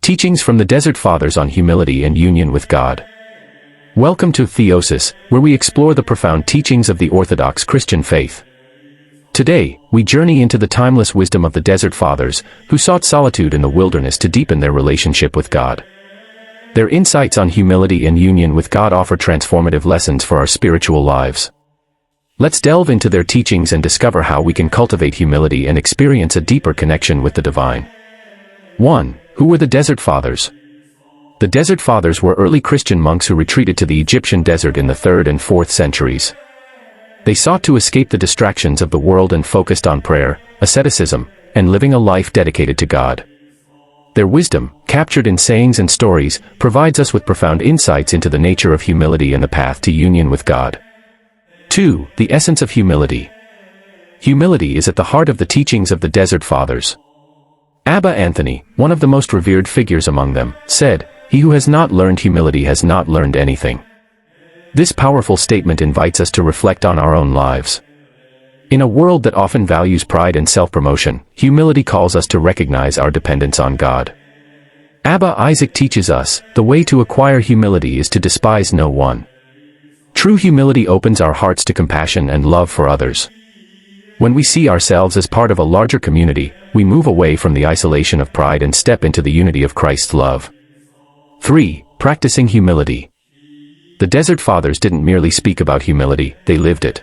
Teachings from the Desert Fathers on Humility and Union with God. Welcome to Theosis, where we explore the profound teachings of the Orthodox Christian faith. Today, we journey into the timeless wisdom of the Desert Fathers, who sought solitude in the wilderness to deepen their relationship with God. Their insights on humility and union with God offer transformative lessons for our spiritual lives. Let's delve into their teachings and discover how we can cultivate humility and experience a deeper connection with the divine. 1. Who were the Desert Fathers? The Desert Fathers were early Christian monks who retreated to the Egyptian desert in the 3rd and 4th centuries. They sought to escape the distractions of the world and focused on prayer, asceticism, and living a life dedicated to God. Their wisdom, captured in sayings and stories, provides us with profound insights into the nature of humility and the path to union with God. 2. The essence of humility. Humility is at the heart of the teachings of the Desert Fathers. Abba Anthony, one of the most revered figures among them, said, "He who has not learned humility has not learned anything." This powerful statement invites us to reflect on our own lives. In a world that often values pride and self-promotion, humility calls us to recognize our dependence on God. Abba Isaac teaches us, the way to acquire humility is to despise no one. True humility opens our hearts to compassion and love for others. When we see ourselves as part of a larger community, we move away from the isolation of pride and step into the unity of Christ's love. 3. Practicing humility. The Desert Fathers didn't merely speak about humility, they lived it.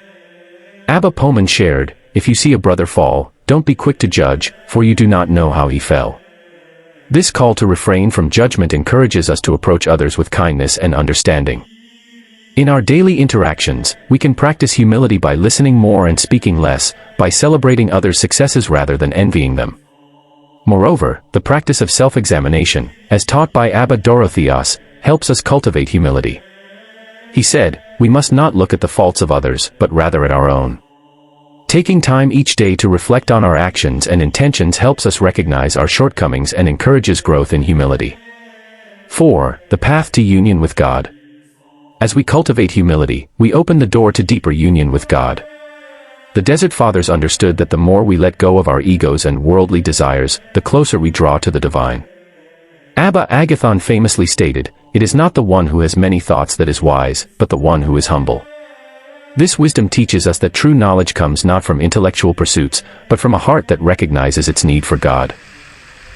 Abba Pohman shared, "If you see a brother fall, don't be quick to judge, for you do not know how he fell." This call to refrain from judgment encourages us to approach others with kindness and understanding. In our daily interactions, we can practice humility by listening more and speaking less, by celebrating others' successes rather than envying them. Moreover, the practice of self-examination, as taught by Abba Dorotheos, helps us cultivate humility. He said, "We must not look at the faults of others, but rather at our own." Taking time each day to reflect on our actions and intentions helps us recognize our shortcomings and encourages growth in humility. 4. The path to union with God. As we cultivate humility, we open the door to deeper union with God. The Desert Fathers understood that the more we let go of our egos and worldly desires, the closer we draw to the divine. Abba Agathon famously stated, "It is not the one who has many thoughts that is wise, but the one who is humble." This wisdom teaches us that true knowledge comes not from intellectual pursuits, but from a heart that recognizes its need for God.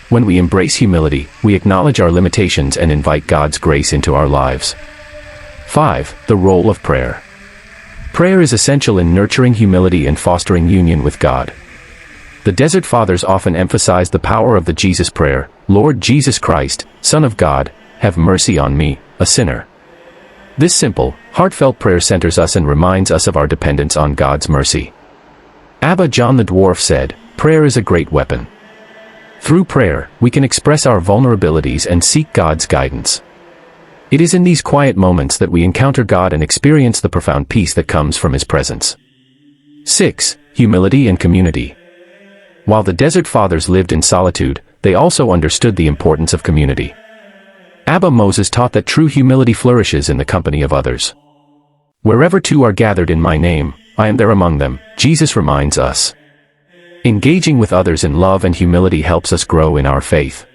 When we embrace humility, we acknowledge our limitations and invite God's grace into our lives. 5. The role of prayer. Prayer is essential in nurturing humility and fostering union with God. The Desert Fathers often emphasize the power of the Jesus prayer, "Lord Jesus Christ, Son of God, have mercy on me, a sinner." This simple, heartfelt prayer centers us and reminds us of our dependence on God's mercy. Abba John the Dwarf said, "Prayer is a great weapon." Through prayer, we can express our vulnerabilities and seek God's guidance. It is in these quiet moments that we encounter God and experience the profound peace that comes from His presence. 6. Humility and community. While the Desert Fathers lived in solitude, they also understood the importance of community. Abba Moses taught that true humility flourishes in the company of others. "Wherever two are gathered in my name, I am there among them," Jesus reminds us. Engaging with others in love and humility helps us grow in our faith.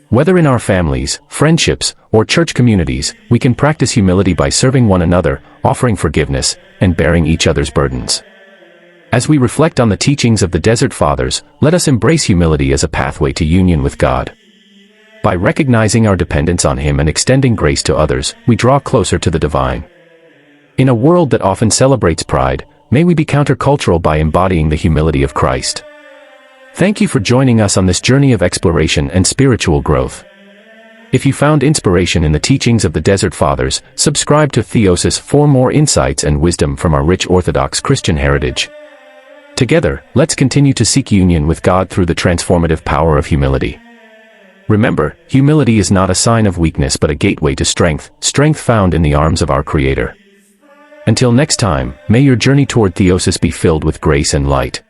Whether in our families, friendships, or church communities, we can practice humility by serving one another, offering forgiveness, and bearing each other's burdens. As we reflect on the teachings of the Desert Fathers, let us embrace humility as a pathway to union with God. By recognizing our dependence on Him and extending grace to others, we draw closer to the divine. In a world that often celebrates pride, may we be countercultural by embodying the humility of Christ. Thank you for joining us on this journey of exploration and spiritual growth. If you found inspiration in the teachings of the Desert Fathers, subscribe to Theosis for more insights and wisdom from our rich Orthodox Christian heritage. Together, let's continue to seek union with God through the transformative power of humility. Remember, humility is not a sign of weakness but a gateway to strength found in the arms of our Creator. Until next time, may your journey toward Theosis be filled with grace and light.